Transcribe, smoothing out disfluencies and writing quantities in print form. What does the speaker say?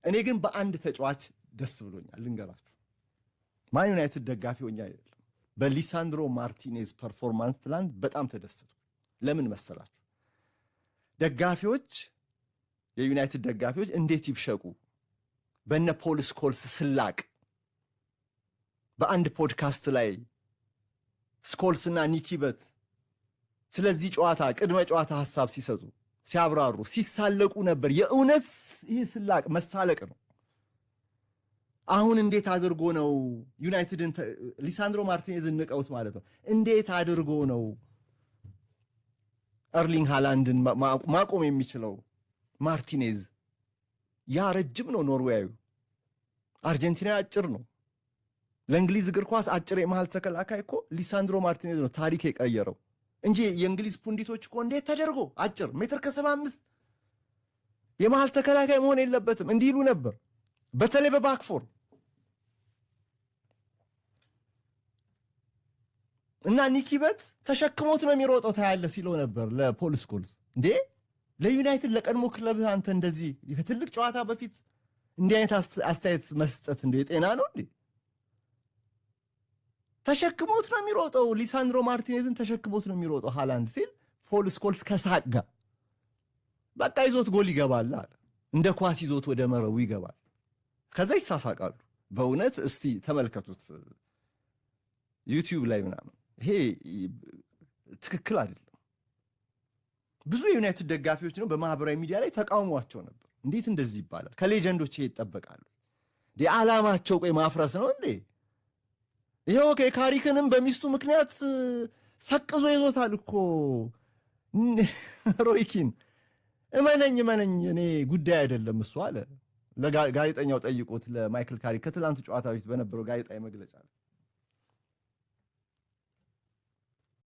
እኔ ግን በአንድ ተጫዋች ደስ ብሎኛል ልንገራችሁ። ማን ዩናይትድ ደጋፊ ሆኜ አይደለም፣ በሊሳንድሮ ማርቲኔዝ ፐርፎርማንስ ትላንት በጣም ተደሰቱ። ለምን መሰላችሁ? ደጋፊዎች የዩናይትድ ደጋፊዎች እንዴት ይብሸቁ በነ ፖል ስኮልስ ስላቅ በአንድ ፖድካስት ላይ ስኮልስና ኒኪበት ስለዚህ ጨዋታ ቅድመ ጨዋታ ሐሳብ ሲሰጡ ሲያብራሩ ሲሳለቁ ነበር። የእውነት ይህ ስላቅ መሳለቅ ነው። አሁን እንዴት አድርጎ ነው ዩናይትድን ሊሳንድሮ ማርቲኔዝን ንቀውት ማለት ነው። እንዴት አድርጎ ነው ኤርሊንግ ሃላንድን ማቆም የሚችለው? ማርቲኔዝ ያ ረጅም ነው ኖርዌያዊ፣ አርጀንቲናዊ አጭር ነው። ለእንግሊዝ እግር ኳስ አጭር የመሃል ተከላካይ እኮ ሊሳንድሮ ማርቲኔዝ ነው ታሪክ የቀየረው እንጂ የእንግሊዝ ፑንዲቶች እኮ እንዴት ተደርጎ አጭር ሜትር ከ75 የመሃል ተከላካይ መሆን የለበትም እንዲሉ ነበር። በተለይ በባክፎር እና ኒኪበት ተሸክሞት ነው የሚሮጠው ታያለ ሲለው ነበር ለፖል ስኮልስ። እንዴ ለዩናይትድ ለቀድሞ ክለብ አንተ እንደዚህ ከትልቅ ጨዋታ በፊት እንዲህ አይነት አስተያየት መስጠት እንደ የጤና ነው እንዴ? ተሸክሞት ነው የሚሮጠው ሊሳንድሮ ማርቲኔዝን ተሸክሞት ነው የሚሮጠው ሃላንድ ሲል ፖል ስኮልስ ከሳቅ ጋር በቃ ይዞት ጎል ይገባል አለ። እንደ ኳስ ይዞት ወደ መረቡ ይገባል። ከዛ ይሳሳቃሉ። በእውነት እስቲ ተመልከቱት ዩቲዩብ ላይ ምናምን። ይሄ ትክክል አይደለም። ብዙ የዩናይትድ ደጋፊዎች ነው በማህበራዊ ሚዲያ ላይ ተቃውሟቸው ነበር። እንዴት እንደዚህ ይባላል? ከሌጀንዶች ይሄ ይጠበቃሉ። ዓላማቸው ቆይ ማፍረስ ነው እንዴ? ይሄው ካሪክንም በሚስቱ ምክንያት ሰቅዞ ይዞታል እኮ ሮይኪን። እመነኝ እኔ ጉዳይ አይደለም እሱ አለ። ለጋዜጠኛው ጠይቆት ለማይክል ካሪክ ከትላንቱ ጨዋታ በፊት በነበረው ጋዜጣዊ መግለጫ